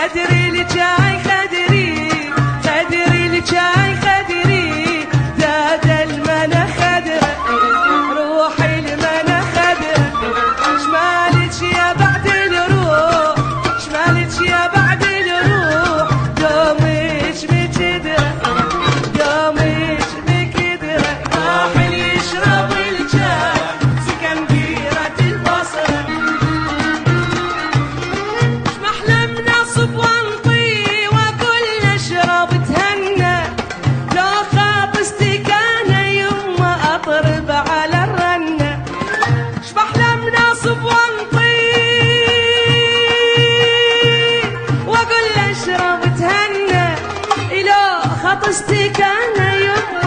خدري الجاي خدري الجاي خدري زاد المنى خدره روحي المنى خدره شمالك يا بعد الروح شمالك يا بعد الروح دومك مكدره دومك مكدره راحل يشرب الجاي سكن بيرة البصره شمحلم نصب وانطي واقول اشرب تهنى لو خاط استكانه يما اطرب على الرنه شمحلم نصب وانطي واقول اشرب تهنى لو خاط استكانه يما